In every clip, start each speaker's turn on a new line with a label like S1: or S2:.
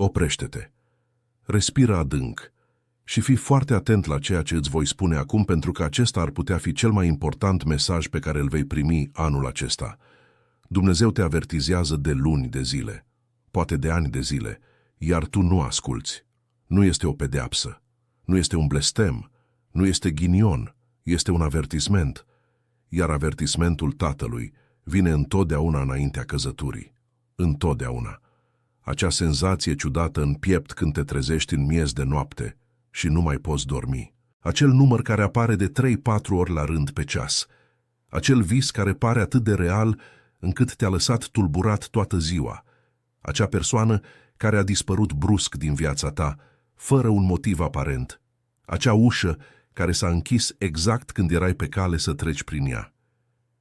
S1: Oprește-te. Respiră adânc și fii foarte atent la ceea ce îți voi spune acum, pentru că acesta ar putea fi cel mai important mesaj pe care îl vei primi anul acesta. Dumnezeu te avertizează de luni de zile, poate de ani de zile, iar tu nu asculți. Nu este o pedeapsă, nu este un blestem, nu este ghinion, este un avertisment, iar avertismentul Tatălui vine întotdeauna înaintea căzăturii. Întotdeauna. Acea senzație ciudată în piept când te trezești în miez de noapte și nu mai poți dormi. Acel număr care apare de 3-4 ori la rând pe ceas. Acel vis care pare atât de real încât te-a lăsat tulburat toată ziua. Acea persoană care a dispărut brusc din viața ta, fără un motiv aparent. Acea ușă care s-a închis exact când erai pe cale să treci prin ea.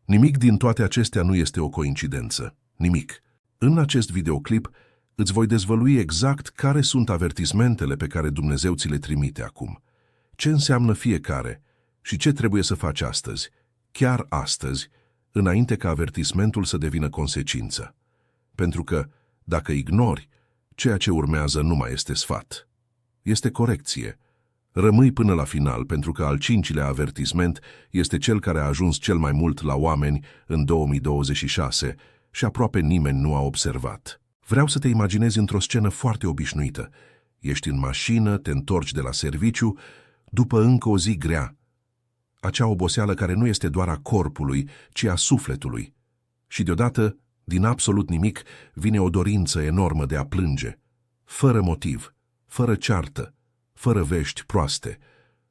S1: Nimic din toate acestea nu este o coincidență. Nimic. În acest videoclip îți voi dezvălui exact care sunt avertismentele pe care Dumnezeu ți le trimite acum. Ce înseamnă fiecare și ce trebuie să faci astăzi, chiar astăzi, înainte ca avertismentul să devină consecință. Pentru că, dacă ignori, ceea ce urmează nu mai este sfat. Este corecție. Rămâi până la final, pentru că al 5-lea avertisment este cel care a ajuns cel mai mult la oameni în 2026 și aproape nimeni nu a observat. Vreau să te imaginezi într-o scenă foarte obișnuită. Ești în mașină, te întorci de la serviciu, după încă o zi grea. Acea oboseală care nu este doar a corpului, ci a sufletului. Și deodată, din absolut nimic, vine o dorință enormă de a plânge. Fără motiv, fără ceartă, fără vești proaste.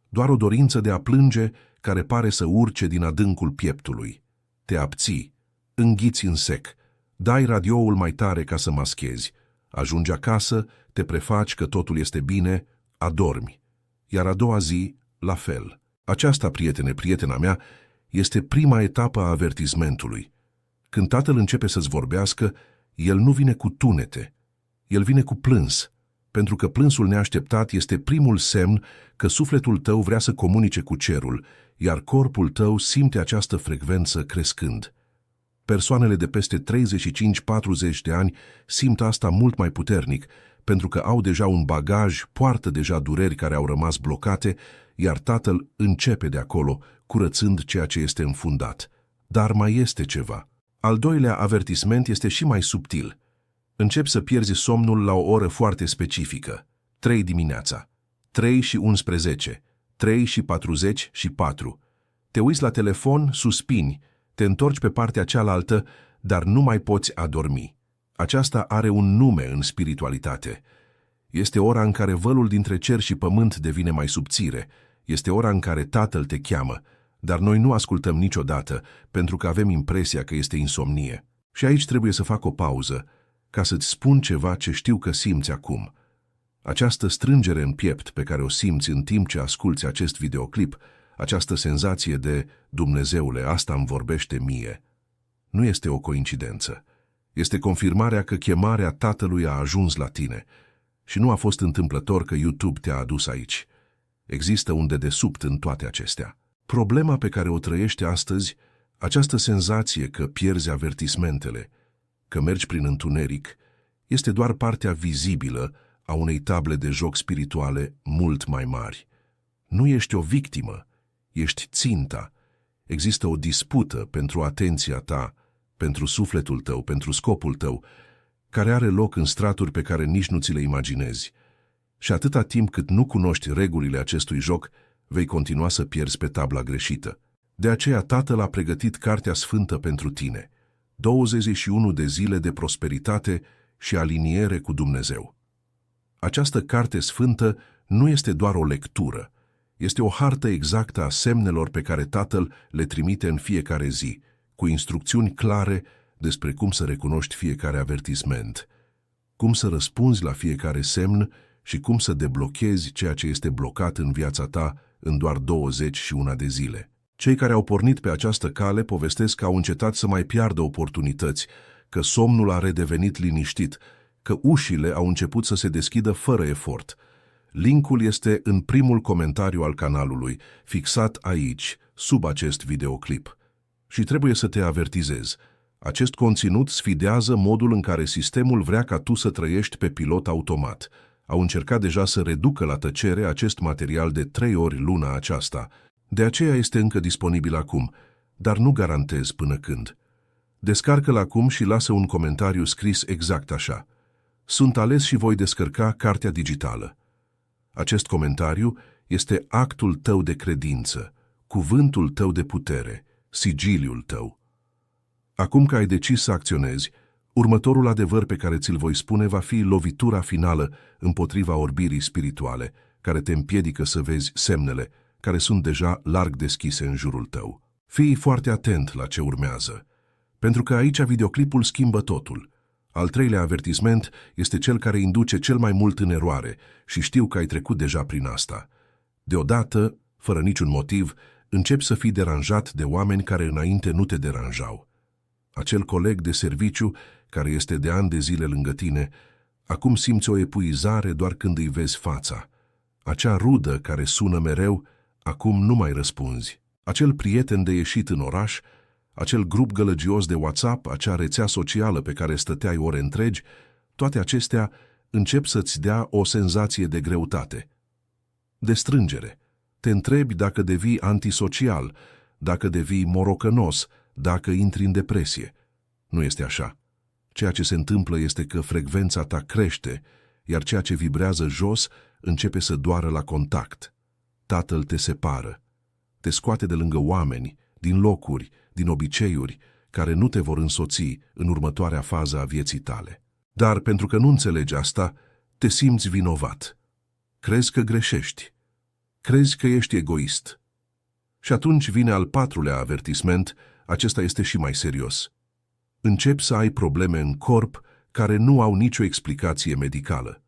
S1: Doar o dorință de a plânge care pare să urce din adâncul pieptului. Te abții, înghiți în sec, dai radioul mai tare ca să maschezi. Ajungi acasă, te prefaci că totul este bine, adormi. Iar a doua zi, la fel. Aceasta, prietena mea, este prima etapă a avertismentului. Când tatăl începe să-ți vorbească, el nu vine cu tunete, el vine cu plâns, pentru că plânsul neașteptat este primul semn că sufletul tău vrea să comunice cu cerul, iar corpul tău simte această frecvență crescând. Persoanele de peste 35-40 de ani simt asta mult mai puternic, pentru că au deja un bagaj, poartă deja dureri care au rămas blocate, iar tatăl începe de acolo, curățând ceea ce este înfundat. Dar mai este ceva. Al doilea avertisment este și mai subtil. Începi să pierzi somnul la o oră foarte specifică. 3 dimineața, 3:11, 3:44. Te uiți la telefon, suspini, te întorci pe partea cealaltă, dar nu mai poți adormi. Aceasta are un nume în spiritualitate. Este ora în care vălul dintre cer și pământ devine mai subțire. Este ora în care Tatăl te cheamă, dar noi nu ascultăm niciodată, pentru că avem impresia că este insomnie. Și aici trebuie să fac o pauză, ca să-ți spun ceva ce știu că simți acum. Această strângere în piept pe care o simți în timp ce asculți acest videoclip, această senzație de Dumnezeule, asta îmi vorbește mie, nu este o coincidență. Este confirmarea că chemarea Tatălui a ajuns la tine și nu a fost întâmplător că YouTube te-a adus aici. Există un dedesubt în toate acestea. Problema pe care o trăiești astăzi, această senzație că pierzi avertismentele, că mergi prin întuneric, este doar partea vizibilă a unei table de joc spirituale mult mai mari. Nu ești o victimă, ești ținta. Există o dispută pentru atenția ta, pentru sufletul tău, pentru scopul tău, care are loc în straturi pe care nici nu ți le imaginezi. Și atâta timp cât nu cunoști regulile acestui joc, vei continua să pierzi pe tabla greșită. De aceea Tatăl a pregătit Cartea Sfântă pentru tine, 21 de zile de prosperitate și aliniere cu Dumnezeu. Această Carte Sfântă nu este doar o lectură, este o hartă exactă a semnelor pe care Tatăl le trimite în fiecare zi, cu instrucțiuni clare despre cum să recunoști fiecare avertisment, cum să răspunzi la fiecare semn și cum să deblochezi ceea ce este blocat în viața ta în doar 21 de zile. Cei care au pornit pe această cale povestesc că au încetat să mai piardă oportunități, că somnul a redevenit liniștit, că ușile au început să se deschidă fără efort. Linkul este în primul comentariu al canalului, fixat aici, sub acest videoclip. Și trebuie să te avertizez. Acest conținut sfidează modul în care sistemul vrea ca tu să trăiești pe pilot automat. Au încercat deja să reducă la tăcere acest material de 3 ori luna aceasta. De aceea este încă disponibil acum, dar nu garantez până când. Descarcă-l acum și lasă un comentariu scris exact așa. Sunt ales și voi descărca cartea digitală. Acest comentariu este actul tău de credință, cuvântul tău de putere, sigiliul tău. Acum că ai decis să acționezi, următorul adevăr pe care ți-l voi spune va fi lovitura finală împotriva orbirii spirituale, care te împiedică să vezi semnele care sunt deja larg deschise în jurul tău. Fii foarte atent la ce urmează, pentru că aici videoclipul schimbă totul. Al treilea avertisment este cel care induce cel mai mult în eroare și știu că ai trecut deja prin asta. Deodată, fără niciun motiv, începi să fii deranjat de oameni care înainte nu te deranjau. Acel coleg de serviciu, care este de ani de zile lângă tine, acum simți o epuizare doar când îi vezi fața. Acea rudă care sună mereu, acum nu mai răspunzi. Acel prieten de ieșit în oraș, acel grup gălăgios de WhatsApp, acea rețea socială pe care stăteai ore întregi, toate acestea încep să-ți dea o senzație de greutate, de strângere. Te întrebi dacă devii antisocial, dacă devii morocănos, dacă intri în depresie. Nu este așa. Ceea ce se întâmplă este că frecvența ta crește, iar ceea ce vibrează jos începe să doară la contact. Tatăl te separă, te scoate de lângă oameni, din locuri, din obiceiuri, care nu te vor însoți în următoarea fază a vieții tale. Dar pentru că nu înțelegi asta, te simți vinovat. Crezi că greșești. Crezi că ești egoist. Și atunci vine al patrulea avertisment, acesta este și mai serios. Începi să ai probleme în corp care nu au nicio explicație medicală.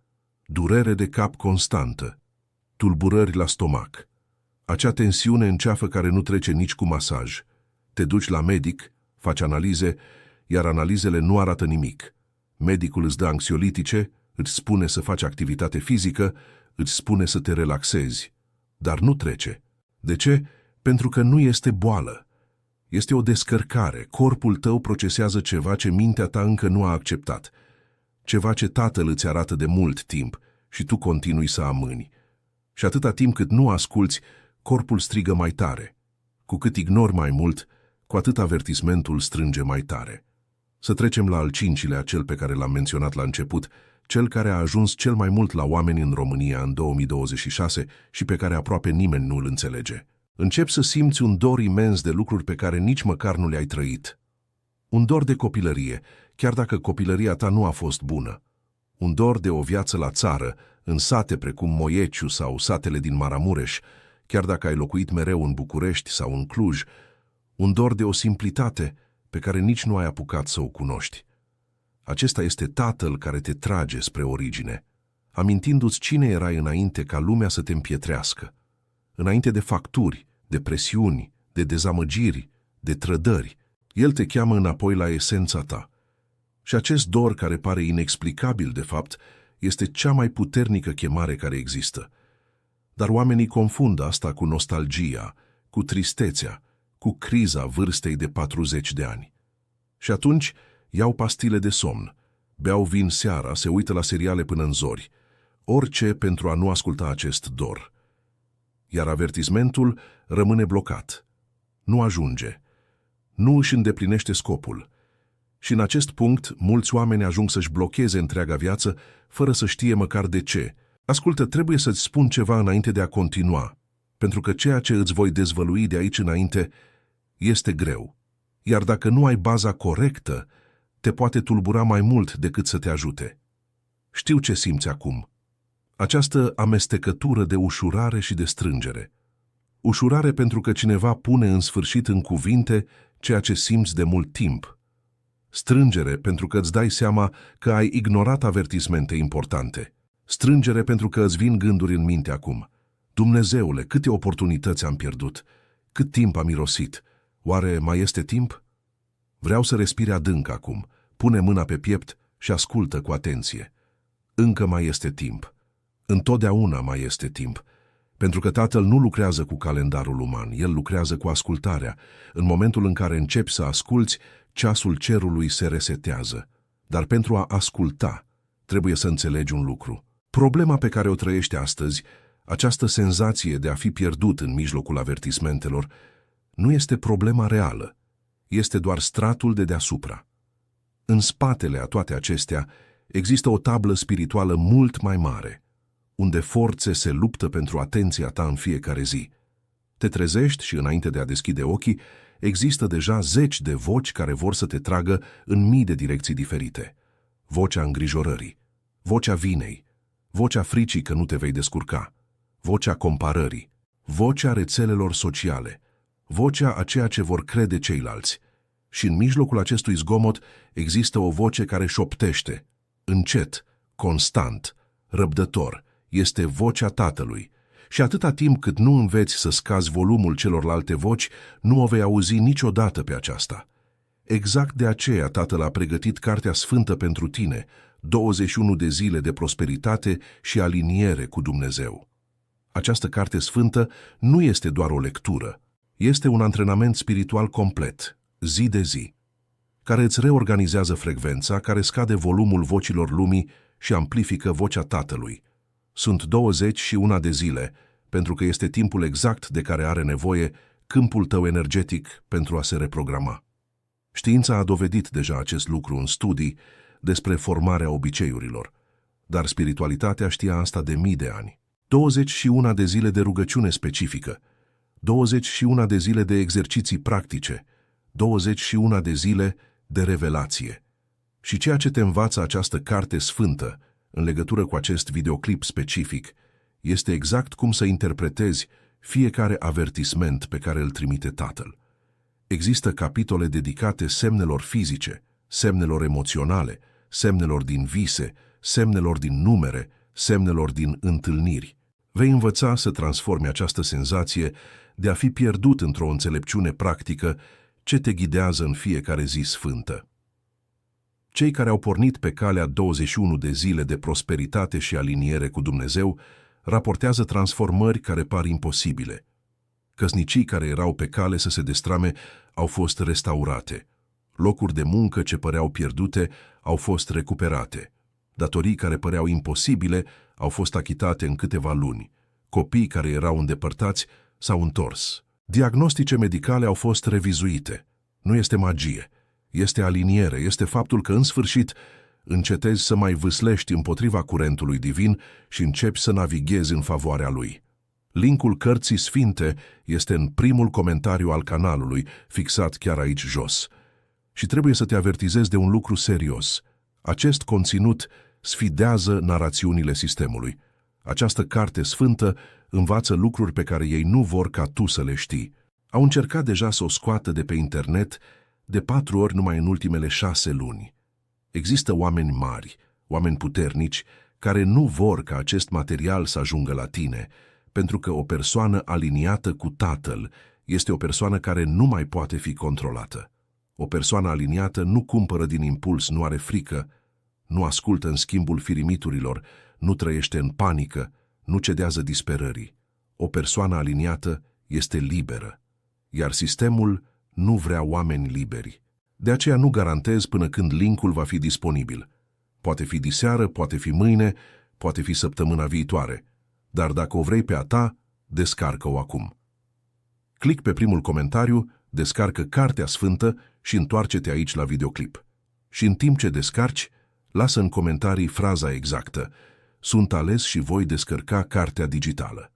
S1: Durere de cap constantă, tulburări la stomac, acea tensiune în ceafă care nu trece nici cu masaj. Te duci la medic, faci analize, iar analizele nu arată nimic. Medicul îți dă anxiolitice, îți spune să faci activitate fizică, îți spune să te relaxezi, dar nu trece. De ce? Pentru că nu este boală. Este o descărcare. Corpul tău procesează ceva ce mintea ta încă nu a acceptat. Ceva ce tatăl îți arată de mult timp și tu continui să amâni. Și atâta timp cât nu asculți, corpul strigă mai tare. Cu cât ignori mai mult, cu atât avertismentul strânge mai tare. Să trecem la al cincilea, cel pe care l-am menționat la început, cel care a ajuns cel mai mult la oameni în România în 2026 și pe care aproape nimeni nu îl înțelege. Începi să simți un dor imens de lucruri pe care nici măcar nu le-ai trăit. Un dor de copilărie, chiar dacă copilăria ta nu a fost bună. Un dor de o viață la țară, în sate precum Moieciu sau satele din Maramureș, chiar dacă ai locuit mereu în București sau în Cluj. Un dor de o simplitate pe care nici nu ai apucat să o cunoști. Acesta este tatăl care te trage spre origine, amintindu-ți cine erai înainte ca lumea să te împietrească. Înainte de facturi, de presiuni, de dezamăgiri, de trădări, el te cheamă înapoi la esența ta. Și acest dor care pare inexplicabil de fapt, este cea mai puternică chemare care există. Dar oamenii confundă asta cu nostalgia, cu tristețea, cu criza vârstei de 40 de ani. Și atunci iau pastile de somn, beau vin seara, se uită la seriale până în zori, orice pentru a nu asculta acest dor. Iar avertismentul rămâne blocat. Nu ajunge. Nu își îndeplinește scopul. Și în acest punct, mulți oameni ajung să-și blocheze întreaga viață fără să știe măcar de ce. Ascultă, trebuie să-ți spun ceva înainte de a continua, pentru că ceea ce îți voi dezvălui de aici înainte este greu. Iar dacă nu ai baza corectă, te poate tulbura mai mult decât să te ajute. Știu ce simți acum. Această amestecătură de ușurare și de strângere. Ușurare pentru că cineva pune în sfârșit în cuvinte ceea ce simți de mult timp. Strângere pentru că îți dai seama că ai ignorat avertismente importante. Strângere pentru că îți vin gânduri în minte acum. Dumnezeule, câte oportunități am pierdut! Cât timp am irosit! Oare mai este timp? Vreau să respiri adânc acum. Pune mâna pe piept și ascultă cu atenție. Încă mai este timp. Întotdeauna mai este timp. Pentru că Tatăl nu lucrează cu calendarul uman, El lucrează cu ascultarea. În momentul în care începi să asculți, ceasul cerului se resetează, dar pentru a asculta, trebuie să înțelegi un lucru. Problema pe care o trăiești astăzi, această senzație de a fi pierdut în mijlocul avertismentelor, nu este problema reală, este doar stratul de deasupra. În spatele a toate acestea există o tablă spirituală mult mai mare, unde forțe se luptă pentru atenția ta în fiecare zi. Te trezești și înainte de a deschide ochii, există deja zeci de voci care vor să te tragă în mii de direcții diferite. Vocea îngrijorării, vocea vinei, vocea fricii că nu te vei descurca, vocea comparării, vocea rețelelor sociale, vocea a ceea ce vor crede ceilalți. Și în mijlocul acestui zgomot există o voce care șoptește, încet, constant, răbdător, este vocea Tatălui. Și atâta timp cât nu înveți să scazi volumul celorlalte voci, nu o vei auzi niciodată pe aceasta. Exact de aceea Tatăl a pregătit Cartea Sfântă pentru tine, 21 de zile de prosperitate și aliniere cu Dumnezeu. Această Carte Sfântă nu este doar o lectură, este un antrenament spiritual complet, zi de zi, care îți reorganizează frecvența, care scade volumul vocilor lumii și amplifică vocea Tatălui. Sunt 21 de zile, pentru că este timpul exact de care are nevoie câmpul tău energetic pentru a se reprograma. Știința a dovedit deja acest lucru în studii despre formarea obiceiurilor, dar spiritualitatea știa asta de mii de ani. 21 de zile de rugăciune specifică, 21 de zile de exerciții practice, 21 de zile de revelație. Și ceea ce te învață această carte sfântă în legătură cu acest videoclip specific este exact cum să interpretezi fiecare avertisment pe care îl trimite Tatăl. Există capitole dedicate semnelor fizice, semnelor emoționale, semnelor din vise, semnelor din numere, semnelor din întâlniri. Vei învăța să transformi această senzație de a fi pierdut într-o înțelepciune practică ce te ghidează în fiecare zi sfântă. Cei care au pornit pe calea 21 de zile de prosperitate și aliniere cu Dumnezeu raportează transformări care par imposibile. Căsnicii care erau pe cale să se destrame au fost restaurate. Locuri de muncă ce păreau pierdute au fost recuperate. Datorii care păreau imposibile au fost achitate în câteva luni. Copii care erau îndepărtați s-au întors. Diagnostice medicale au fost revizuite. Nu este magie, este aliniere, este faptul că în sfârșit încetezi să mai vâslești împotriva curentului divin și începi să navighezi în favoarea lui. Linkul cărții sfinte este în primul comentariu al canalului, fixat chiar aici jos. Și trebuie să te avertizezi de un lucru serios. Acest conținut sfidează narațiunile sistemului. Această carte sfântă învață lucruri pe care ei nu vor ca tu să le știi. Au încercat deja să o scoată de pe internet de 4 ori numai în ultimele 6 luni. Există oameni mari, oameni puternici, care nu vor ca acest material să ajungă la tine, pentru că o persoană aliniată cu Tatăl este o persoană care nu mai poate fi controlată. O persoană aliniată nu cumpără din impuls, nu are frică, nu ascultă în schimbul firimiturilor, nu trăiește în panică, nu cedează disperării. O persoană aliniată este liberă, iar sistemul nu vrea oameni liberi. De aceea nu garantez până când linkul va fi disponibil. Poate fi diseară, poate fi mâine, poate fi săptămâna viitoare. Dar dacă o vrei pe a ta, descarcă-o acum. Clic pe primul comentariu, descarcă Cartea Sfântă și întoarce-te aici la videoclip. Și în timp ce descarci, lasă în comentarii fraza exactă: "Sunt ales și voi descărca cartea digitală."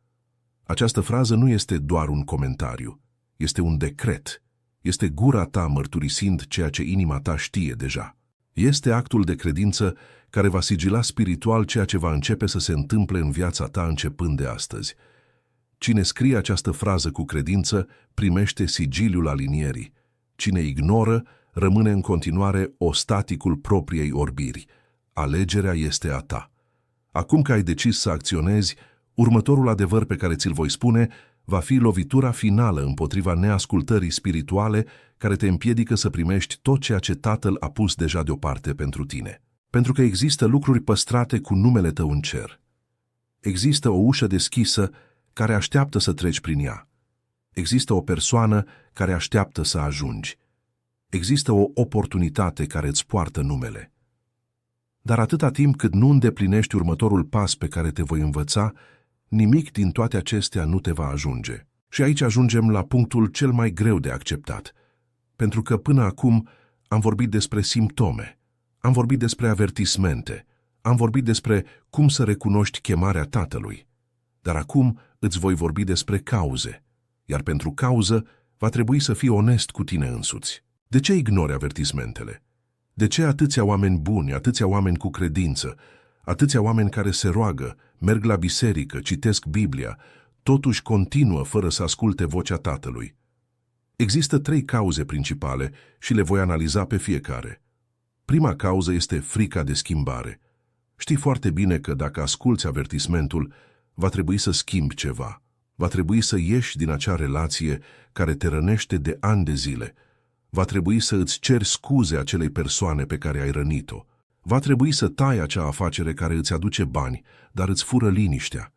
S1: Această frază nu este doar un comentariu, este un decret. Este gura ta mărturisind ceea ce inima ta știe deja. Este actul de credință care va sigila spiritual ceea ce va începe să se întâmple în viața ta începând de astăzi. Cine scrie această frază cu credință primește sigiliul alinierii. Cine ignoră rămâne în continuare ostaticul propriei orbiri. Alegerea este a ta. Acum că ai decis să acționezi, următorul adevăr pe care ți-l voi spune va fi lovitura finală împotriva neascultării spirituale care te împiedică să primești tot ceea ce Tatăl a pus deja deoparte pentru tine. Pentru că există lucruri păstrate cu numele tău în cer. Există o ușă deschisă care așteaptă să treci prin ea. Există o persoană care așteaptă să ajungi. Există o oportunitate care îți poartă numele. Dar atâta timp cât nu îndeplinești următorul pas pe care te voi învăța, nimic din toate acestea nu te va ajunge. Și aici ajungem la punctul cel mai greu de acceptat. Pentru că până acum am vorbit despre simptome, am vorbit despre avertismente, am vorbit despre cum să recunoști chemarea Tatălui. Dar acum îți voi vorbi despre cauze, iar pentru cauză va trebui să fii onest cu tine însuți. De ce ignori avertismentele? De ce atâția oameni buni, atâția oameni cu credință, atâția oameni care se roagă, merg la biserică, citesc Biblia, totuși continuă fără să asculte vocea Tatălui? Există 3 cauze principale și le voi analiza pe fiecare. Prima cauză este frica de schimbare. Știi foarte bine că dacă asculți avertismentul, va trebui să schimbi ceva. Va trebui să ieși din acea relație care te rănește de ani de zile. Va trebui să îți ceri scuze acelei persoane pe care ai rănit-o. Va trebui să tai acea afacere care îți aduce bani, dar îți fură liniștea.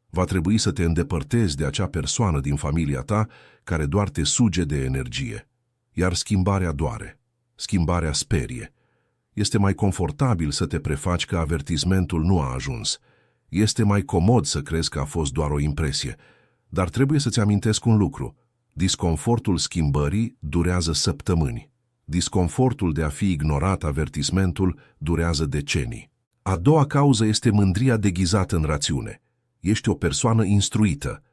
S1: Va trebui să te îndepărtezi de acea persoană din familia ta care doar te suge de energie. Iar schimbarea doare. Schimbarea sperie. Este mai confortabil să te prefaci că avertismentul nu a ajuns. Este mai comod să crezi că a fost doar o impresie. Dar trebuie să-ți amintesc un lucru. Disconfortul schimbării durează săptămâni. Disconfortul de a fi ignorat avertismentul durează decenii. A doua cauză este mândria deghizată în rațiune. Ești o persoană instruită.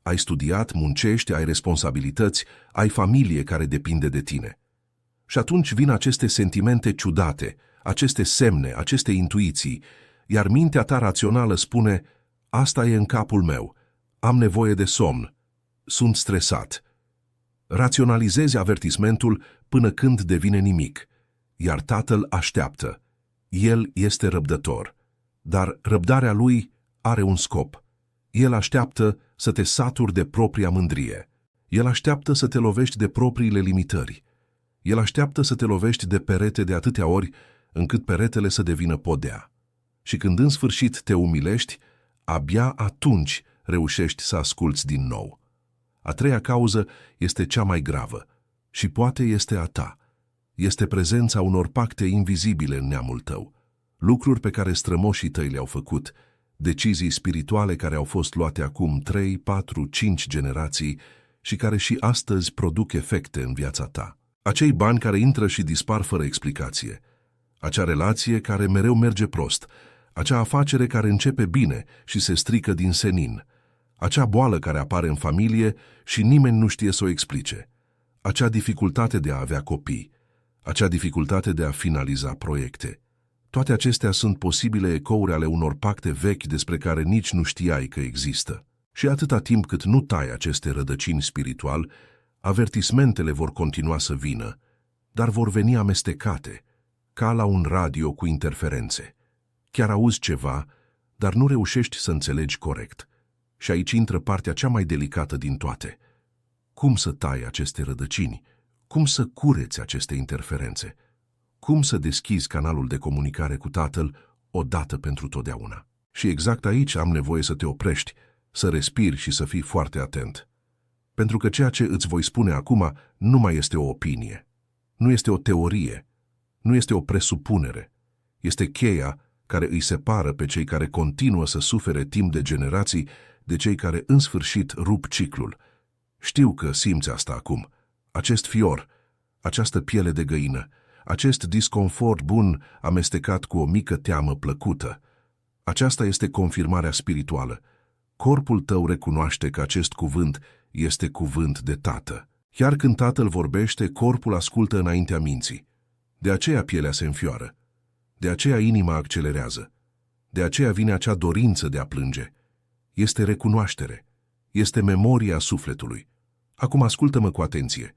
S1: Ai studiat, muncești, ai responsabilități, ai familie care depinde de tine. Și atunci vin aceste sentimente ciudate, aceste semne, aceste intuiții, iar mintea ta rațională spune: asta e în capul meu, am nevoie de somn, sunt stresat. Raționalizezi avertismentul până când devine nimic, iar Tatăl așteaptă. El este răbdător, dar răbdarea lui are un scop. El așteaptă să te saturi de propria mândrie. El așteaptă să te lovești de propriile limitări. El așteaptă să te lovești de perete de atâtea ori încât peretele să devină podea. Și când în sfârșit te umilești, abia atunci reușești să asculți din nou. A treia cauză este cea mai gravă și poate este a ta. Este prezența unor pacte invizibile în neamul tău, lucruri pe care strămoșii tăi le-au făcut, decizii spirituale care au fost luate acum 3, 4, 5 generații și care și astăzi produc efecte în viața ta. Acei bani care intră și dispar fără explicație, acea relație care mereu merge prost, acea afacere care începe bine și se strică din senin, acea boală care apare în familie și nimeni nu știe să o explice, acea dificultate de a avea copii, acea dificultate de a finaliza proiecte. Toate acestea sunt posibile ecouri ale unor pacte vechi despre care nici nu știai că există. Și atâta timp cât nu tai aceste rădăcini spiritual, avertismentele vor continua să vină, dar vor veni amestecate, ca la un radio cu interferențe. Chiar auzi ceva, dar nu reușești să înțelegi corect. Și aici intră partea cea mai delicată din toate. Cum să tai aceste rădăcini? Cum să cureți aceste interferențe? Cum să deschizi canalul de comunicare cu Tatăl odată pentru totdeauna? Și exact aici am nevoie să te oprești, să respiri și să fii foarte atent. Pentru că ceea ce îți voi spune acum nu mai este o opinie, nu este o teorie, nu este o presupunere. Este cheia care îi separă pe cei care continuă să sufere timp de generații de cei care în sfârșit rup ciclul. Știu că simți asta acum. Acest fior, această piele de găină, acest disconfort bun amestecat cu o mică teamă plăcută. Aceasta este confirmarea spirituală. Corpul tău recunoaște că acest cuvânt este cuvânt de Tată. Chiar când Tatăl vorbește, corpul ascultă înaintea minții. De aceea pielea se înfioară. De aceea inima accelerează. De aceea vine acea dorință de a plânge. Este recunoaștere. Este memoria sufletului. Acum ascultă-mă cu atenție.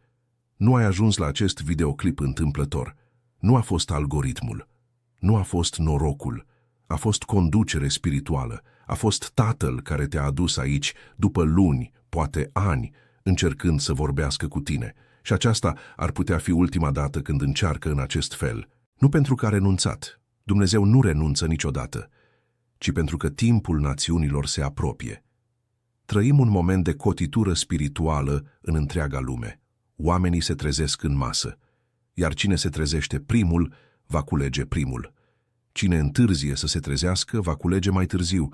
S1: Nu ai ajuns la acest videoclip întâmplător. Nu a fost algoritmul. Nu a fost norocul. A fost conducere spirituală. A fost Tatăl care te-a adus aici după luni, poate ani, încercând să vorbească cu tine. Și aceasta ar putea fi ultima dată când încearcă în acest fel. Nu pentru că a renunțat. Dumnezeu nu renunță niciodată, ci pentru că timpul națiunilor se apropie. Trăim un moment de cotitură spirituală în întreaga lume. Oamenii se trezesc în masă. iar cine se trezește primul va culege primul. Cine întârzie să se trezească va culege mai târziu,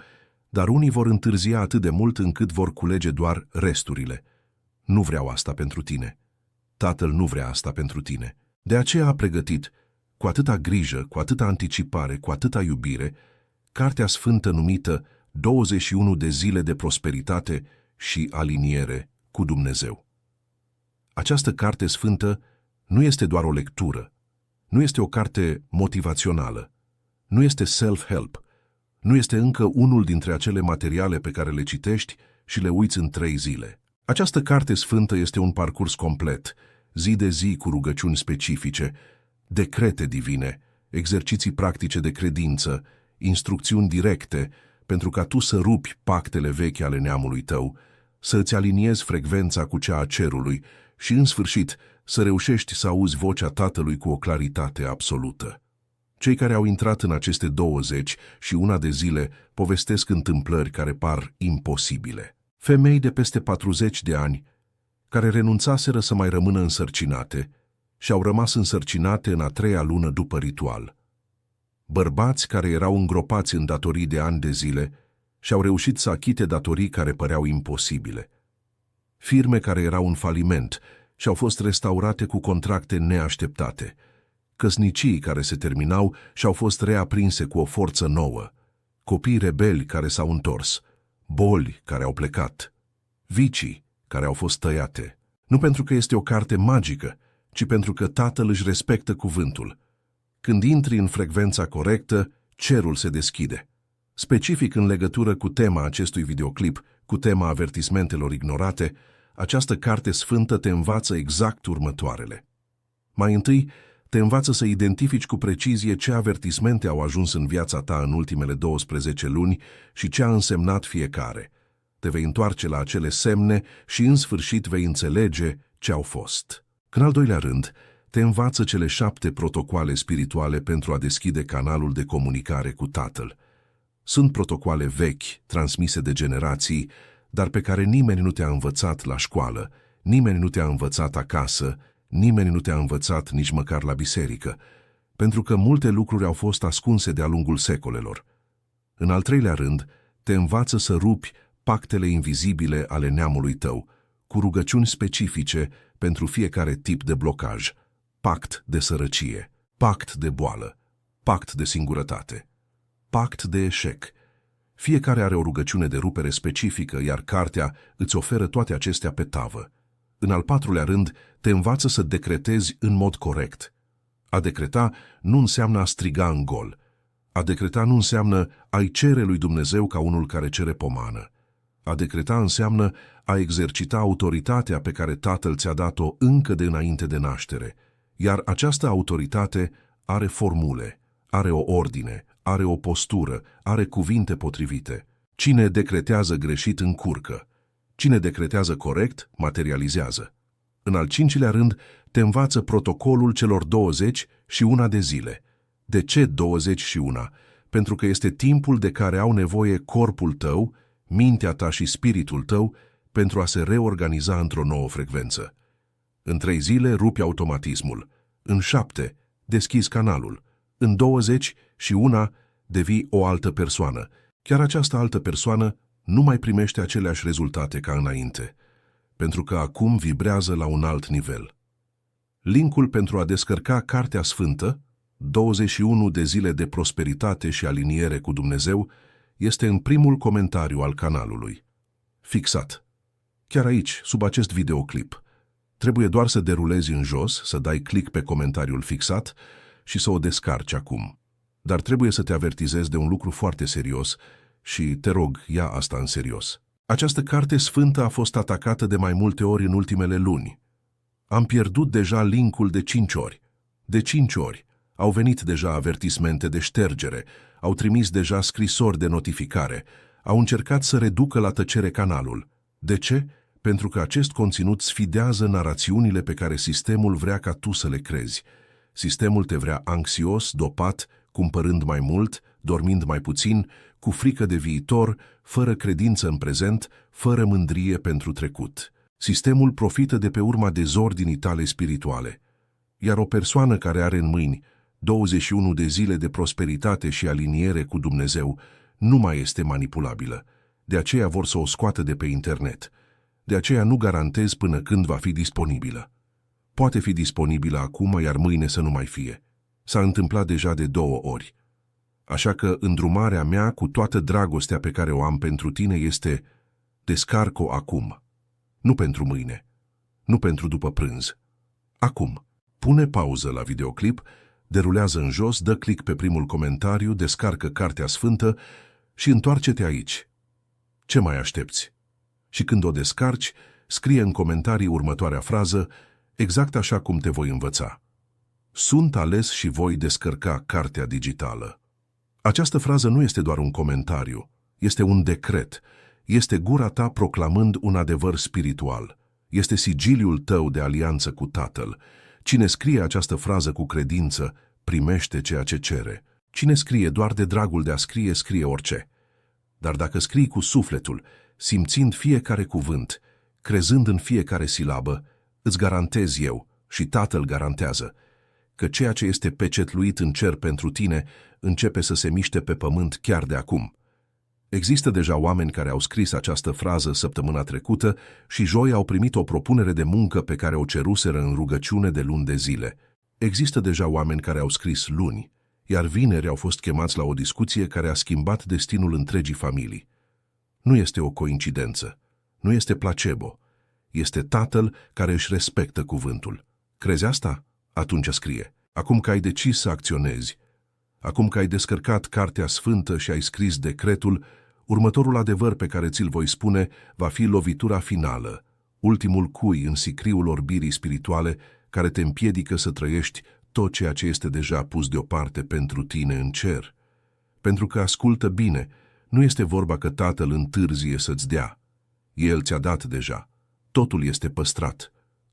S1: dar unii vor întârzia atât de mult încât vor culege doar resturile. Nu vreau asta pentru tine. Tatăl nu vrea asta pentru tine. De aceea a pregătit, cu atâta grijă, cu atâta anticipare, cu atâta iubire, Cartea Sfântă numită 21 de zile de prosperitate și aliniere cu Dumnezeu. Această carte sfântă nu este doar o lectură, nu este o carte motivațională, nu este self-help, nu este încă unul dintre acele materiale pe care le citești și le uiți în 3 zile. Această carte sfântă este un parcurs complet, zi de zi cu rugăciuni specifice, decrete divine, exerciții practice de credință, instrucțiuni directe, pentru ca tu să rupi pactele vechi ale neamului tău, să îți aliniezi frecvența cu cea a cerului și, în sfârșit, să reușești să auzi vocea Tatălui cu o claritate absolută. Cei care au intrat în aceste 21 de zile povestesc întâmplări care par imposibile. Femei de peste 40 de ani, care renunțaseră să mai rămână însărcinate și au rămas însărcinate în a 3-a lună după ritual. Bărbați care erau îngropați în datorii de ani de zile și au reușit să achite datorii care păreau imposibile. Firme care erau în faliment și au fost restaurate cu contracte neașteptate. Căsnicii care se terminau și au fost reaprinse cu o forță nouă. Copii rebeli care s-au întors. Boli care au plecat. Vicii care au fost tăiate. Nu pentru că este o carte magică, ci pentru că Tatăl își respectă cuvântul. Când intri în frecvența corectă, cerul se deschide. Specific în legătură cu tema acestui videoclip, cu tema avertismentelor ignorate, această carte sfântă te învață exact următoarele. Mai întâi, te învață să identifici cu precizie ce avertismente au ajuns în viața ta în ultimele 12 luni și ce a însemnat fiecare. Te vei întoarce la acele semne și în sfârșit vei înțelege ce au fost. În al doilea rând, te învață cele 7 protocoale spirituale pentru a deschide canalul de comunicare cu Tatăl. Sunt protocoale vechi, transmise de generații, dar pe care nimeni nu te-a învățat la școală, nimeni nu te-a învățat acasă, nimeni nu te-a învățat nici măcar la biserică, pentru că multe lucruri au fost ascunse de-a lungul secolelor. În al treilea rând, te învață să rupi pactele invizibile ale neamului tău, cu rugăciuni specifice pentru fiecare tip de blocaj, pact de sărăcie, pact de boală, pact de singurătate, pact de eșec. Fiecare are o rugăciune de rupere specifică, iar cartea îți oferă toate acestea pe tavă. În al 4-lea rând, te învață să decretezi în mod corect. A decreta nu înseamnă a striga în gol. A decreta nu înseamnă a-i cere lui Dumnezeu ca unul care cere pomană. A decreta înseamnă a exercita autoritatea pe care Tatăl ți-a dat-o încă de înainte de naștere. Iar această autoritate are formule, are o ordine, are o postură, are cuvinte potrivite. Cine decretează greșit încurcă. Cine decretează corect, materializează. În al 5-lea rând, te învață protocolul celor 21 de zile. De ce 21? Pentru că este timpul de care au nevoie corpul tău, mintea ta și spiritul tău pentru a se reorganiza într-o nouă frecvență. În 3 zile rupi automatismul. În 7 deschizi canalul. În 21 devii o altă persoană. Chiar această altă persoană nu mai primește aceleași rezultate ca înainte, pentru că acum vibrează la un alt nivel. Linkul pentru a descărca Cartea Sfântă, 21 de zile de prosperitate și aliniere cu Dumnezeu, este în primul comentariu al canalului. Fixat. Chiar aici, sub acest videoclip. Trebuie doar să derulezi în jos, să dai click pe comentariul fixat și să o descarci acum. Dar trebuie să te avertizezi de un lucru foarte serios și te rog, ia asta în serios. Această carte sfântă a fost atacată de mai multe ori în ultimele luni. Am pierdut deja linkul de 5 ori. De 5 ori. Au venit deja avertismente de ștergere, au trimis deja scrisori de notificare, au încercat să reducă la tăcere canalul. De ce? Pentru că acest conținut sfidează narațiunile pe care sistemul vrea ca tu să le crezi. Sistemul te vrea anxios, dopat, cumpărând mai mult, dormind mai puțin, cu frică de viitor, fără credință în prezent, fără mândrie pentru trecut. Sistemul profită de pe urma dezordinii tale spirituale. Iar o persoană care are în mâini 21 de zile de prosperitate și aliniere cu Dumnezeu nu mai este manipulabilă. De aceea vor să o scoată de pe internet. De aceea nu garantez până când va fi disponibilă. Poate fi disponibilă acum, iar mâine să nu mai fie. S-a întâmplat deja de 2 ori. Așa că îndrumarea mea, cu toată dragostea pe care o am pentru tine, este: descarcă-o acum. Nu pentru mâine. Nu pentru după prânz. Acum. Pune pauză la videoclip, derulează în jos, dă click pe primul comentariu, descarcă Cartea Sfântă și întoarce-te aici. Ce mai aștepți? Și când o descarci, scrie în comentarii următoarea frază, exact așa cum te voi învăța: sunt ales și voi descărca cartea digitală. Această frază nu este doar un comentariu, este un decret, este gura ta proclamând un adevăr spiritual, este sigiliul tău de alianță cu Tatăl. Cine scrie această frază cu credință, primește ceea ce cere. Cine scrie doar de dragul de a scrie, scrie orice. Dar dacă scrii cu sufletul, simțind fiecare cuvânt, crezând în fiecare silabă, îți garantez eu, și Tatăl garantează, că ceea ce este pecetluit în cer pentru tine începe să se miște pe pământ chiar de acum. Există deja oameni care au scris această frază săptămâna trecută și joi au primit o propunere de muncă pe care o ceruseră în rugăciune de luni de zile. Există deja oameni care au scris luni, iar vineri au fost chemați la o discuție care a schimbat destinul întregii familii. Nu este o coincidență, nu este placebo, este Tatăl care își respectă cuvântul. Crezi asta? Atunci scrie. Acum că ai decis să acționezi, acum că ai descărcat Cartea Sfântă și ai scris decretul, următorul adevăr pe care ți-l voi spune va fi lovitura finală, ultimul cui în sicriul orbirii spirituale care te împiedică să trăiești tot ceea ce este deja pus deoparte pentru tine în cer. Pentru că, ascultă bine, nu este vorba că Tatăl întârzie să-ți dea. El ți-a dat deja. Totul este păstrat.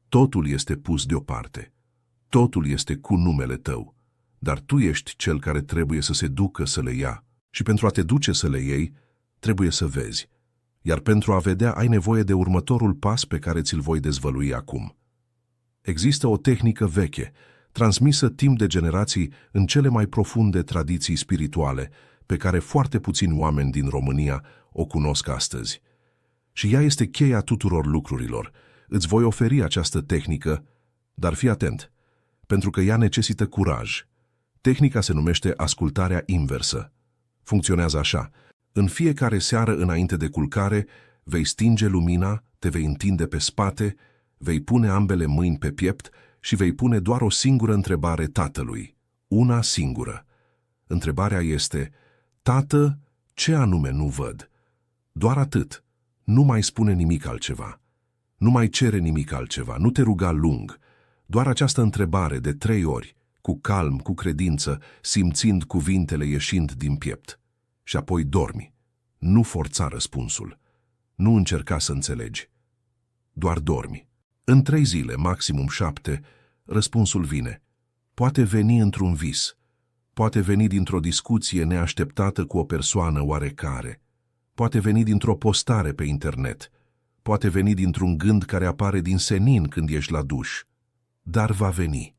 S1: Totul este pus deoparte. Totul este cu numele tău. Dar tu ești cel care trebuie să se ducă să le ia. Și pentru a te duce să le iei, trebuie să vezi. Iar pentru a vedea ai nevoie de următorul pas pe care ți-l voi dezvălui acum. Există o tehnică veche, transmisă timp de generații în cele mai profunde tradiții spirituale, pe care foarte puțini oameni din România o cunosc astăzi. Și ea este cheia tuturor lucrurilor. Îți voi oferi această tehnică, dar fii atent, pentru că ea necesită curaj. Tehnica se numește ascultarea inversă. Funcționează așa: în fiecare seară înainte de culcare, vei stinge lumina, te vei întinde pe spate, vei pune ambele mâini pe piept și vei pune doar o singură întrebare Tatălui. Una singură. Întrebarea este: Tată, ce anume nu văd? Doar atât. Nu mai spune nimic altceva. Nu mai cere nimic altceva. Nu te ruga lung. Doar această întrebare de 3 ori, cu calm, cu credință, simțind cuvintele ieșind din piept. Și apoi dormi. Nu forța răspunsul. Nu încerca să înțelegi. Doar dormi. În 3 zile, maximum 7, răspunsul vine. Poate veni într-un vis. Poate veni dintr-o discuție neașteptată cu o persoană oarecare. Poate veni dintr-o postare pe internet. Poate veni dintr-un gând care apare din senin când ești la duș. Dar va veni.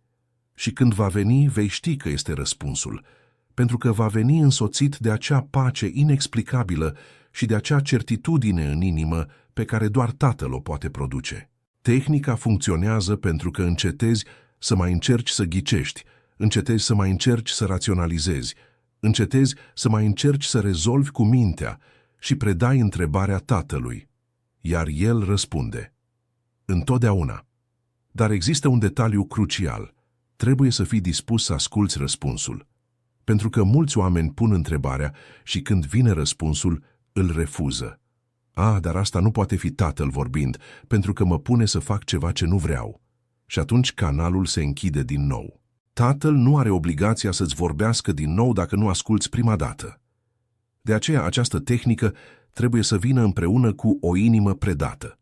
S1: Și când va veni, vei ști că este răspunsul, pentru că va veni însoțit de acea pace inexplicabilă și de acea certitudine în inimă pe care doar Tatăl o poate produce. Tehnica funcționează pentru că încetezi să mai încerci să ghicești, încetezi să mai încerci să raționalizezi, încetezi să mai încerci să rezolvi cu mintea și predai întrebarea Tatălui. Iar El răspunde. Întotdeauna. Dar există un detaliu crucial. Trebuie să fii dispus să asculți răspunsul. Pentru că mulți oameni pun întrebarea și când vine răspunsul, îl refuză. Dar asta nu poate fi Tatăl vorbind, pentru că mă pune să fac ceva ce nu vreau. Și atunci canalul se închide din nou. Tatăl nu are obligația să-ți vorbească din nou dacă nu asculți prima dată. De aceea această tehnică trebuie să vină împreună cu o inimă predată.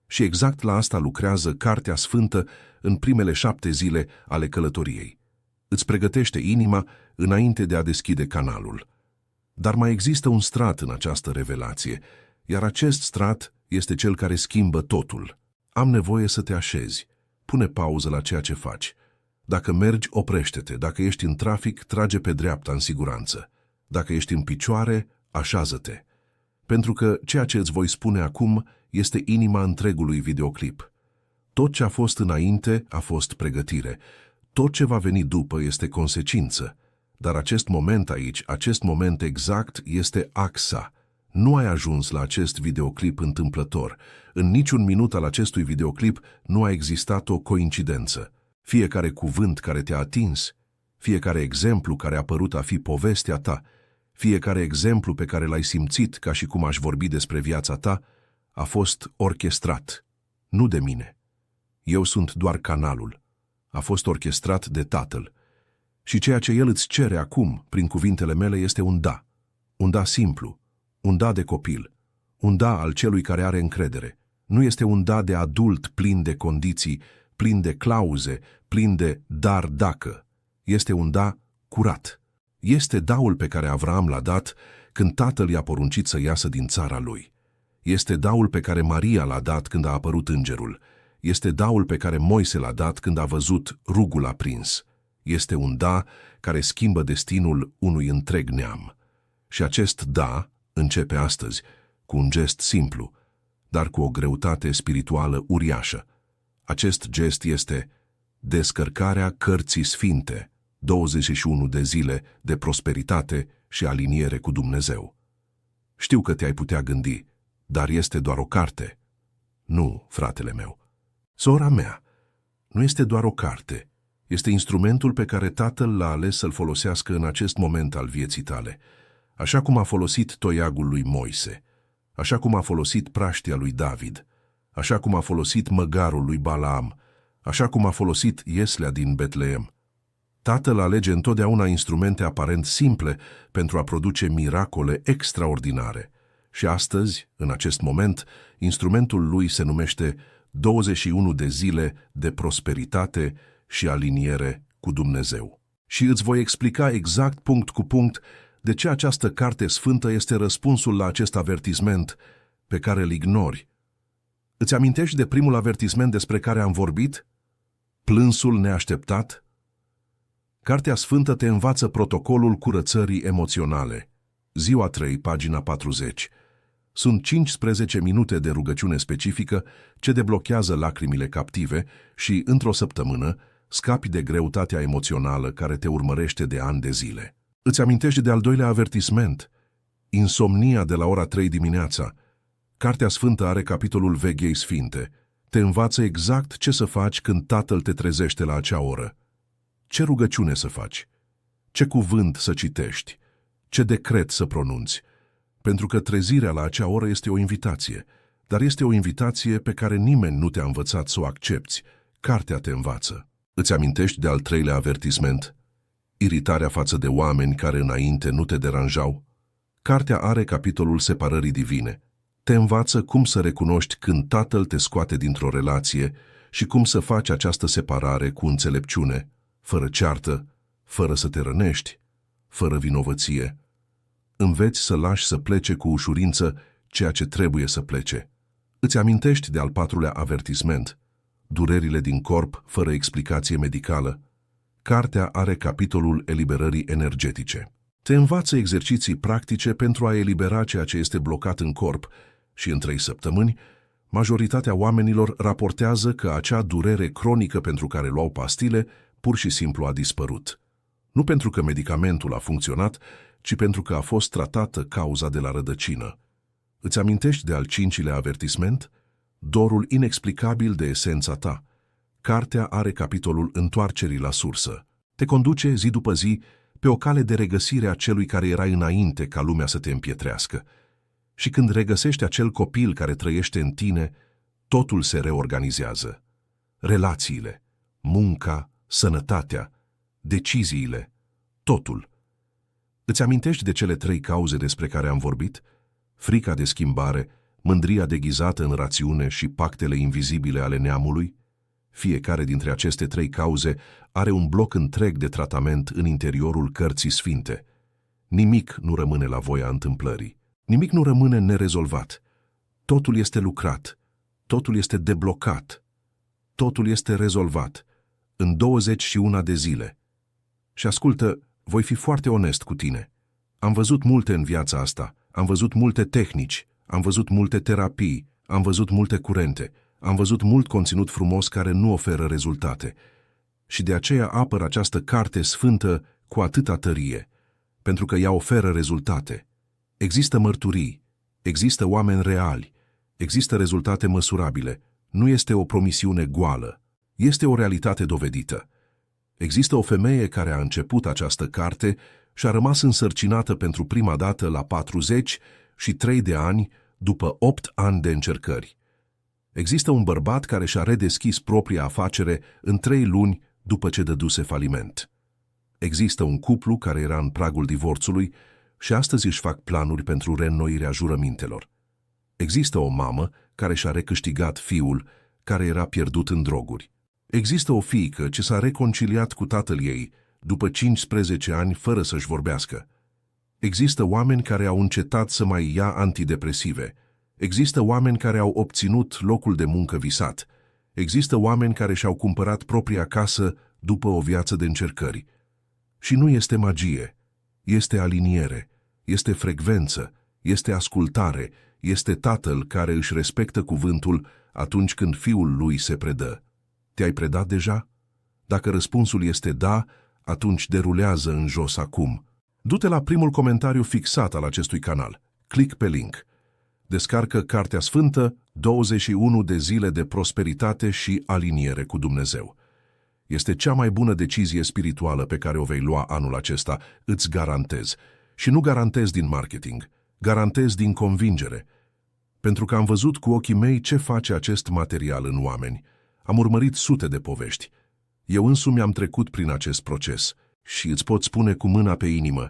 S1: Și exact la asta lucrează Cartea Sfântă în primele 7 zile ale călătoriei. Îți pregătește inima înainte de a deschide canalul. Dar mai există un strat în această revelație, iar acest strat este cel care schimbă totul. Am nevoie să te așezi. Pune pauză la ceea ce faci. Dacă mergi, oprește-te. Dacă ești în trafic, trage pe dreapta în siguranță. Dacă ești în picioare, așează-te. Pentru că ceea ce îți voi spune acum este inima întregului videoclip. Tot ce a fost înainte a fost pregătire. Tot ce va veni după este consecință. Dar acest moment aici, acest moment exact, este axa. Nu ai ajuns la acest videoclip întâmplător. În niciun minut al acestui videoclip nu a existat o coincidență. Fiecare cuvânt care te-a atins, fiecare exemplu care a părut a fi povestea ta, fiecare exemplu pe care l-ai simțit ca și cum aș vorbi despre viața ta, a fost orchestrat, nu de mine. Eu sunt doar canalul. A fost orchestrat de Tatăl. Și ceea ce El îți cere acum, prin cuvintele mele, este un da. Un da simplu, un da de copil, un da al celui care are încredere. Nu este un da de adult plin de condiții, plin de clauze, plin de dar dacă. Este un da curat. Este daul pe care Avraam l-a dat când tatăl i-a poruncit să iasă din țara lui. Este daul pe care Maria l-a dat când a apărut îngerul. Este daul pe care Moise l-a dat când a văzut rugul aprins. Este un da care schimbă destinul unui întreg neam. Și acest da începe astăzi cu un gest simplu, dar cu o greutate spirituală uriașă. Acest gest este descărcarea cărții sfinte, 21 de zile de prosperitate și aliniere cu Dumnezeu. Știu că te-ai putea gândi, dar este doar o carte. Nu, fratele meu. Sora mea, nu este doar o carte. Este instrumentul pe care Tatăl l-a ales să-l folosească în acest moment al vieții tale, așa cum a folosit toiagul lui Moise, așa cum a folosit praștia lui David, așa cum a folosit măgarul lui Balaam, așa cum a folosit ieslea din Betleem. Tatăl alege întotdeauna instrumente aparent simple pentru a produce miracole extraordinare. Și astăzi, în acest moment, instrumentul lui se numește 21 de zile de prosperitate și aliniere cu Dumnezeu. Și îți voi explica exact punct cu punct de ce această carte sfântă este răspunsul la acest avertisment pe care îl ignori. Îți amintești de primul avertisment despre care am vorbit? Plânsul neașteptat? Cartea Sfântă te învață protocolul curățării emoționale. Ziua 3, pagina 40. Sunt 15 minute de rugăciune specifică ce deblochează lacrimile captive și, într-o săptămână, scapi de greutatea emoțională care te urmărește de ani de zile. Îți amintești de al doilea avertisment? Insomnia de la ora 3 dimineața. Cartea Sfântă are capitolul Veghei Sfinte. Te învață exact ce să faci când Tatăl te trezește la acea oră. Ce rugăciune să faci? Ce cuvânt să citești? Ce decret să pronunți? Pentru că trezirea la acea oră este o invitație, dar este o invitație pe care nimeni nu te-a învățat să o accepți. Cartea te învață. Îți amintești de al treilea avertisment? Iritarea față de oameni care înainte nu te deranjau? Cartea are capitolul separării divine. Te învață cum să recunoști când Tatăl te scoate dintr-o relație și cum să faci această separare cu înțelepciune, fără ceartă, fără să te rănești, fără vinovăție. Înveți să lași să plece cu ușurință ceea ce trebuie să plece. Îți amintești de al patrulea avertisment? Durerile din corp fără explicație medicală. Cartea are capitolul eliberării energetice. Te învață exerciții practice pentru a elibera ceea ce este blocat în corp și în 3 săptămâni, majoritatea oamenilor raportează că acea durere cronică pentru care luau pastile pur și simplu a dispărut. Nu pentru că medicamentul a funcționat, ci pentru că a fost tratată cauza de la rădăcină. Îți amintești de al 5-lea avertisment? Dorul inexplicabil de esența ta. Cartea are capitolul întoarcerii la sursă. Te conduce zi după zi pe o cale de regăsire a celui care era înainte ca lumea să te împietrească. Și când regăsești acel copil care trăiește în tine, totul se reorganizează. Relațiile, munca, sănătatea, deciziile, totul. Îți amintești de cele 3 cauze despre care am vorbit? Frica de schimbare, mândria deghizată în rațiune și pactele invizibile ale neamului? Fiecare dintre aceste 3 cauze are un bloc întreg de tratament în interiorul cărții sfinte. Nimic nu rămâne la voia întâmplării. Nimic nu rămâne nerezolvat. Totul este lucrat. Totul este deblocat. Totul este rezolvat. în 21 de zile. Și ascultă, voi fi foarte onest cu tine. Am văzut multe în viața asta, am văzut multe tehnici, am văzut multe terapii, am văzut multe curente, am văzut mult conținut frumos care nu oferă rezultate. Și de aceea apăr această carte sfântă cu atâta tărie, pentru că ea oferă rezultate. Există mărturii, există oameni reali, există rezultate măsurabile, nu este o promisiune goală, este o realitate dovedită. Există o femeie care a început această carte și a rămas însărcinată pentru prima dată la 43 de ani după 8 ani de încercări. Există un bărbat care și-a redeschis propria afacere în 3 luni după ce dăduse faliment. Există un cuplu care era în pragul divorțului și astăzi își fac planuri pentru reînnoirea jurămintelor. Există o mamă care și-a recâștigat fiul care era pierdut în droguri. Există o fiică ce s-a reconciliat cu tatăl ei după 15 ani fără să-și vorbească. Există oameni care au încetat să mai ia antidepresive. Există oameni care au obținut locul de muncă visat. Există oameni care și-au cumpărat propria casă după o viață de încercări. Și nu este magie, este aliniere, este frecvență, este ascultare, este tatăl care își respectă cuvântul atunci când fiul lui se predă. Te-ai predat deja? Dacă răspunsul este da, atunci derulează în jos acum. Du-te la primul comentariu fixat al acestui canal. Click pe link. Descarcă Cartea Sfântă, 21 de zile de prosperitate și aliniere cu Dumnezeu. Este cea mai bună decizie spirituală pe care o vei lua anul acesta, îți garantez. Și nu garantez din marketing, garantez din convingere. Pentru că am văzut cu ochii mei ce face acest material în oameni. Am urmărit sute de povești. Eu însumi am trecut prin acest proces și îți pot spune cu mâna pe inimă,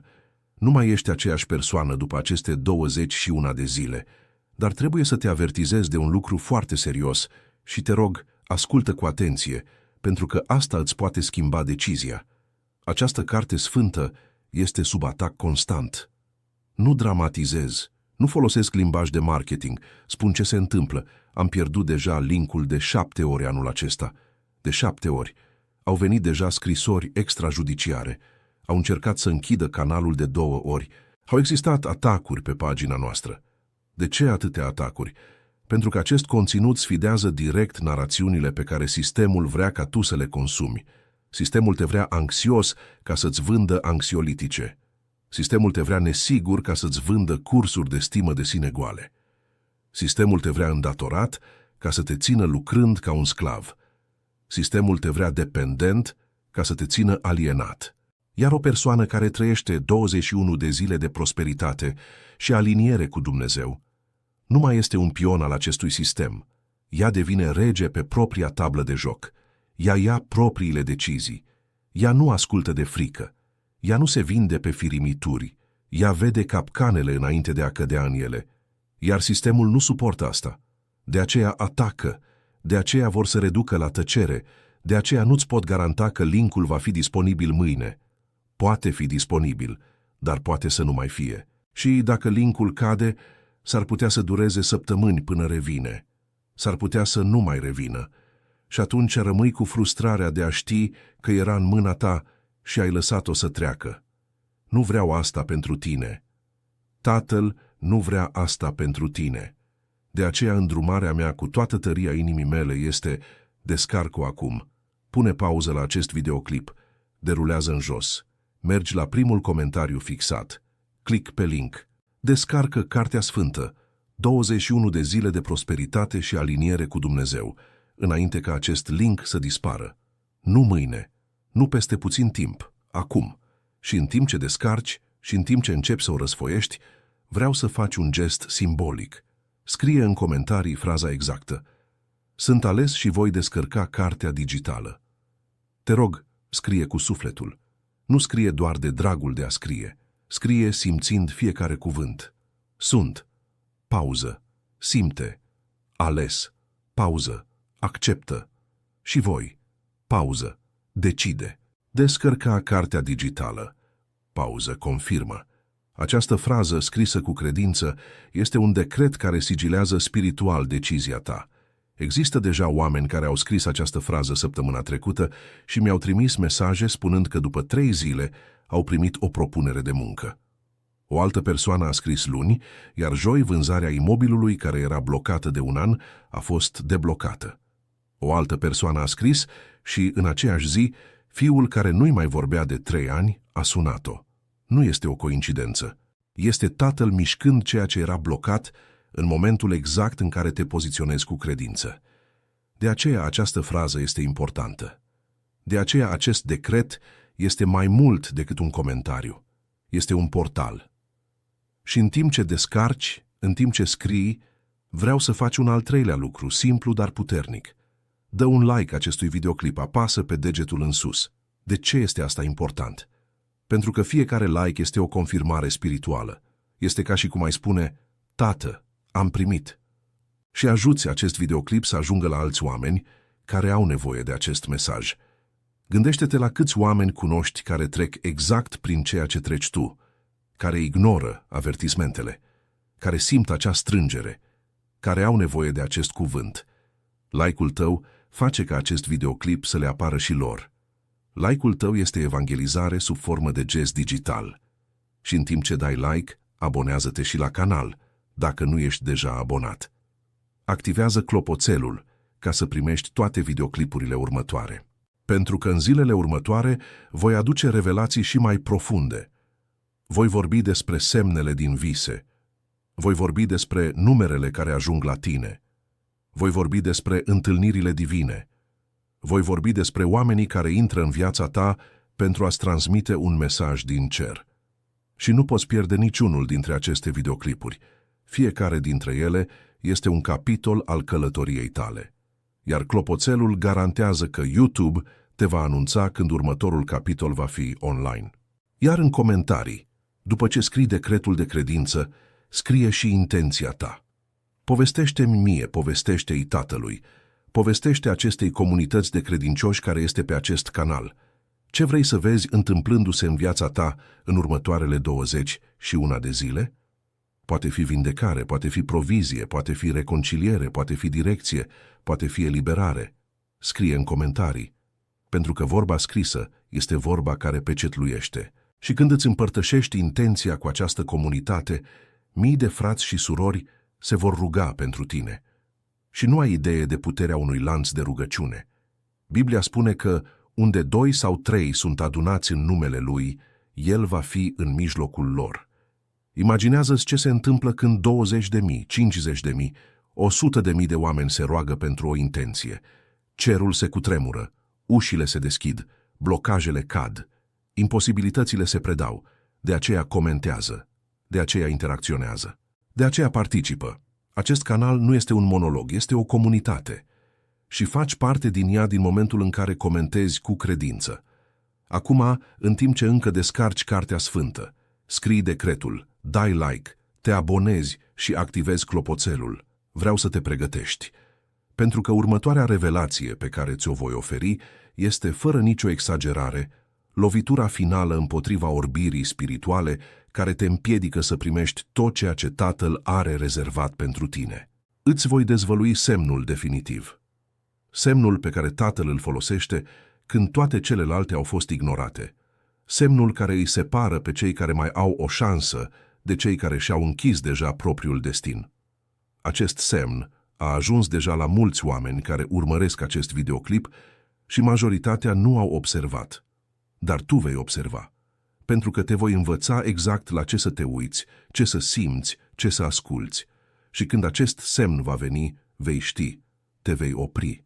S1: nu mai ești aceeași persoană după aceste 21 de zile, dar trebuie să te avertizezi de un lucru foarte serios și te rog, ascultă cu atenție, pentru că asta îți poate schimba decizia. Această carte sfântă este sub atac constant. Nu dramatizez, nu folosesc limbaj de marketing, spun ce se întâmplă. Am pierdut deja linkul de 7 ori anul acesta. De 7 ori. Au venit deja scrisori extrajudiciare. Au încercat să închidă canalul de 2 ori. Au existat atacuri pe pagina noastră. De ce atâtea atacuri? Pentru că acest conținut sfidează direct narațiunile pe care sistemul vrea ca tu să le consumi. Sistemul te vrea anxios ca să-ți vândă anxiolitice. Sistemul te vrea nesigur ca să-ți vândă cursuri de stimă de sine goale. Sistemul te vrea îndatorat ca să te țină lucrând ca un sclav. Sistemul te vrea dependent ca să te țină alienat. Iar o persoană care trăiește 21 de zile de prosperitate și aliniere cu Dumnezeu nu mai este un pion al acestui sistem. Ea devine rege pe propria tablă de joc. Ea ia propriile decizii. Ea nu ascultă de frică. Ea nu se vinde pe firimituri. Ea vede capcanele înainte de a cădea în ele. Iar sistemul nu suportă asta. De aceea atacă. De aceea vor să reducă la tăcere. De aceea nu-ți pot garanta că linkul va fi disponibil mâine. Poate fi disponibil, dar poate să nu mai fie. Și dacă linkul cade, s-ar putea să dureze săptămâni până revine. S-ar putea să nu mai revină. Și atunci rămâi cu frustrarea de a ști că era în mâna ta și ai lăsat-o să treacă. Nu vreau asta pentru tine. Tatăl nu vrea asta pentru tine. De aceea îndrumarea mea cu toată tăria inimii mele este: descarcă-o acum. Pune pauză la acest videoclip. Derulează în jos. Mergi la primul comentariu fixat. Click pe link. Descarcă Cartea Sfântă, 21 de zile de prosperitate și aliniere cu Dumnezeu, înainte ca acest link să dispară. Nu mâine, nu peste puțin timp, acum. Și în timp ce descarci și în timp ce începi să o răsfoiești, vreau să faci un gest simbolic. Scrie în comentarii fraza exactă. Sunt ales și voi descărca cartea digitală. Te rog, scrie cu sufletul. Nu scrie doar de dragul de a scrie. Scrie simțind fiecare cuvânt. Sunt. Pauză. Simte. Ales. Pauză. Acceptă. Și voi. Pauză. Decide. Descărca cartea digitală. Pauză. Confirmă. Această frază, scrisă cu credință, este un decret care sigilează spiritual decizia ta. Există deja oameni care au scris această frază săptămâna trecută și mi-au trimis mesaje spunând că după 3 zile au primit o propunere de muncă. O altă persoană a scris luni, iar joi vânzarea imobilului care era blocată de 1 an a fost deblocată. O altă persoană a scris și, în aceeași zi, fiul care nu-i mai vorbea de 3 ani a sunat-o. Nu este o coincidență. Este tatăl mișcând ceea ce era blocat în momentul exact în care te poziționezi cu credință. De aceea această frază este importantă. De aceea acest decret este mai mult decât un comentariu. Este un portal. Și în timp ce descarci, în timp ce scrii, vreau să faci un al treilea lucru, simplu, dar puternic. Dă un like acestui videoclip, apasă pe degetul în sus. De ce este asta important? Pentru că fiecare like este o confirmare spirituală. Este ca și cum ai spune, Tată, am primit. Și ajuți acest videoclip să ajungă la alți oameni care au nevoie de acest mesaj. Gândește-te la câți oameni cunoști care trec exact prin ceea ce treci tu, care ignoră avertismentele, care simt acea strângere, care au nevoie de acest cuvânt. Like-ul tău face ca acest videoclip să le apară și lor. Like-ul tău este evangelizare sub formă de gest digital. Și în timp ce dai like, abonează-te și la canal, dacă nu ești deja abonat. Activează clopoțelul ca să primești toate videoclipurile următoare. Pentru că în zilele următoare voi aduce revelații și mai profunde. Voi vorbi despre semnele din vise. Voi vorbi despre numerele care ajung la tine. Voi vorbi despre întâlnirile divine. Voi vorbi despre oamenii care intră în viața ta pentru a-ți transmite un mesaj din cer. Și nu poți pierde niciunul dintre aceste videoclipuri. Fiecare dintre ele este un capitol al călătoriei tale. Iar clopoțelul garantează că YouTube te va anunța când următorul capitol va fi online. Iar în comentarii, după ce scrii decretul de credință, scrie și intenția ta. Povestește-mi mie, povestește-i tatălui, povestește acestei comunități de credincioși care este pe acest canal. Ce vrei să vezi întâmplându-se în viața ta în următoarele 21 de zile? Poate fi vindecare, poate fi provizie, poate fi reconciliere, poate fi direcție, poate fi eliberare. Scrie în comentarii, pentru că vorba scrisă este vorba care pecetluiește. Și când îți împărtășești intenția cu această comunitate, mii de frați și surori se vor ruga pentru tine. Și nu ai idee de puterea unui lanț de rugăciune. Biblia spune că unde 2 sau 3 sunt adunați în numele Lui, El va fi în mijlocul lor. Imaginează-ți ce se întâmplă când 20.000, 50.000, 100.000 de oameni se roagă pentru o intenție. Cerul se cutremură, ușile se deschid, blocajele cad, imposibilitățile se predau, de aceea comentează, de aceea interacționează, de aceea participă. Acest canal nu este un monolog, este o comunitate. Și faci parte din ea din momentul în care comentezi cu credință. Acum, în timp ce încă descarci Cartea Sfântă, scrii decretul, dai like, te abonezi și activezi clopoțelul. Vreau să te pregătești. Pentru că următoarea revelație pe care ți-o voi oferi este, fără nicio exagerare, lovitura finală împotriva orbirii spirituale care te împiedică să primești tot ceea ce Tatăl are rezervat pentru tine. Îți voi dezvălui semnul definitiv. Semnul pe care Tatăl îl folosește când toate celelalte au fost ignorate. Semnul care îi separă pe cei care mai au o șansă de cei care și-au închis deja propriul destin. Acest semn a ajuns deja la mulți oameni care urmăresc acest videoclip și majoritatea nu au observat. Dar tu vei observa, pentru că te voi învăța exact la ce să te uiți, ce să simți, ce să asculți. Și când acest semn va veni, vei ști, te vei opri,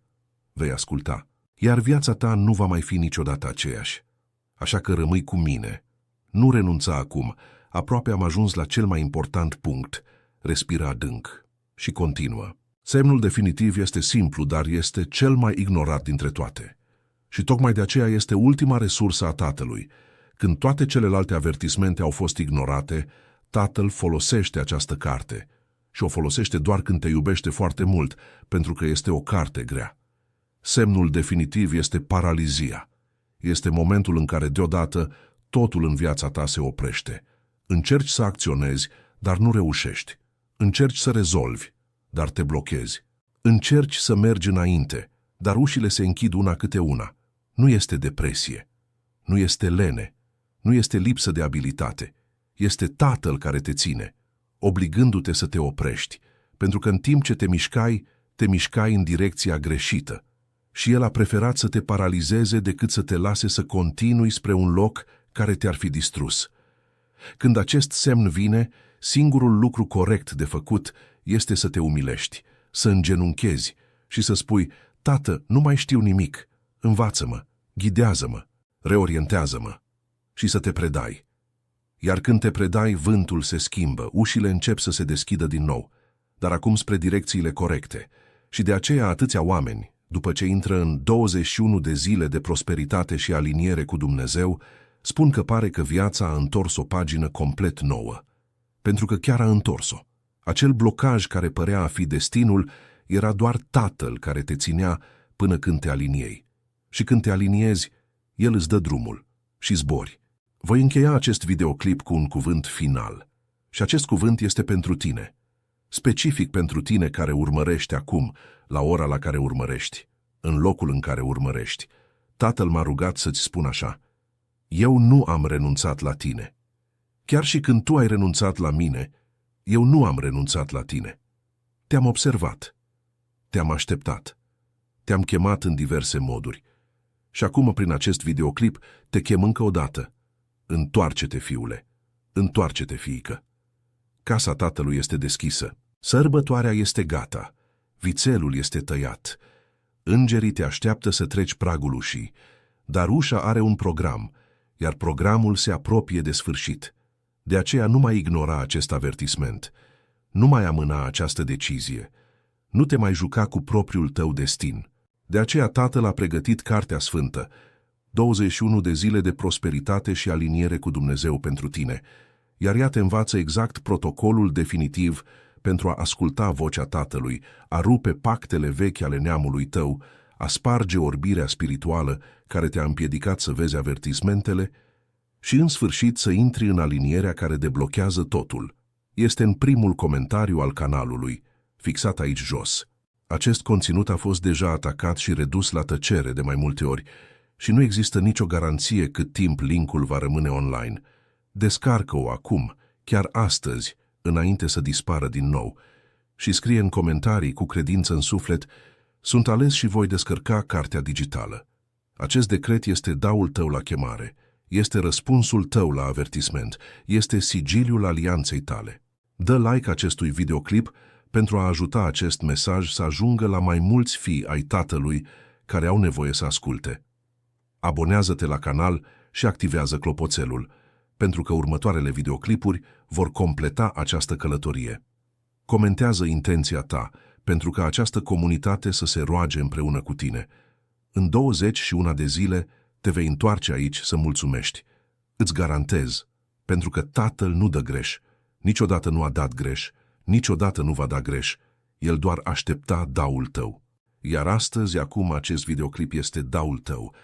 S1: vei asculta. Iar viața ta nu va mai fi niciodată aceeași. Așa că rămâi cu mine. Nu renunța acum, aproape am ajuns la cel mai important punct. Respira adânc și continuă. Semnul definitiv este simplu, dar este cel mai ignorat dintre toate. Și tocmai de aceea este ultima resursă a Tatălui. Când toate celelalte avertismente au fost ignorate, Tatăl folosește această carte și o folosește doar când te iubește foarte mult, pentru că este o carte grea. Semnul definitiv este paralizia. Este momentul în care deodată totul în viața ta se oprește. Încerci să acționezi, dar nu reușești. Încerci să rezolvi, dar te blochezi. Încerci să mergi înainte, dar ușile se închid una câte una. Nu este depresie, nu este lene, nu este lipsă de abilitate. Este Tatăl care te ține, obligându-te să te oprești, pentru că în timp ce te mișcai în direcția greșită și El a preferat să te paralizeze decât să te lase să continui spre un loc care te-ar fi distrus. Când acest semn vine, singurul lucru corect de făcut este să te umilești, să îngenunchezi și să spui: Tată, nu mai știu nimic, învață-mă, ghidează-mă, reorientează-mă, și să te predai. Iar când te predai, vântul se schimbă, ușile încep să se deschidă din nou, dar acum spre direcțiile corecte. Și de aceea atâția oameni, după ce intră în 21 de zile de prosperitate și aliniere cu Dumnezeu, spun că pare că viața a întors o pagină complet nouă. Pentru că chiar a întors-o. Acel blocaj care părea a fi destinul era doar Tatăl care te ținea până când te aliniei. Și când te aliniezi, El îți dă drumul și zbori. Voi încheia acest videoclip cu un cuvânt final. Și acest cuvânt este pentru tine. Specific pentru tine care urmărești acum, la ora la care urmărești, în locul în care urmărești. Tatăl m-a rugat să-ți spun așa: eu nu am renunțat la tine. Chiar și când tu ai renunțat la mine, eu nu am renunțat la tine. Te-am observat, te-am așteptat, te-am chemat în diverse moduri. Și acum, prin acest videoclip, te chem încă o dată. Întoarce-te, fiule, întoarce-te, fiică. Casa Tatălui este deschisă, sărbătoarea este gata, vițelul este tăiat. Îngerii te așteaptă să treci pragul ușii, dar ușa are un program, iar programul se apropie de sfârșit. De aceea nu mai ignora acest avertisment, nu mai amâna această decizie, nu te mai juca cu propriul tău destin. De aceea Tatăl a pregătit Cartea Sfântă, 21 de zile de prosperitate și aliniere cu Dumnezeu pentru tine, iar ea te învață exact protocolul definitiv pentru a asculta vocea Tatălui, a rupe pactele vechi ale neamului tău, a sparge orbirea spirituală care te-a împiedicat să vezi avertismentele și, în sfârșit, să intri în alinierea care deblochează totul. Este în primul comentariu al canalului, fixat aici jos. Acest conținut a fost deja atacat și redus la tăcere de mai multe ori și nu există nicio garanție cât timp linkul va rămâne online. Descarcă-o acum, chiar astăzi, înainte să dispară din nou, și scrie în comentarii cu credință în suflet: sunt ales și voi descărca cartea digitală. Acest decret este daul tău la chemare, este răspunsul tău la avertisment, este sigiliul alianței tale. Dă like acestui videoclip pentru a ajuta acest mesaj să ajungă la mai mulți fii ai Tatălui care au nevoie să asculte. Abonează-te la canal și activează clopoțelul, pentru că următoarele videoclipuri vor completa această călătorie. Comentează intenția ta, pentru ca această comunitate să se roage împreună cu tine. În 21 de zile te vei întoarce aici să mulțumești. Îți garantez, pentru că Tatăl nu dă greș, niciodată nu a dat greș, niciodată nu va da greș, El doar aștepta daul tău. Iar astăzi, acum, acest videoclip este daul tău.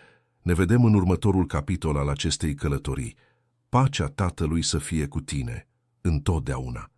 S1: Ne vedem în următorul capitol al acestei călătorii. Pacea Tatălui să fie cu tine, întotdeauna.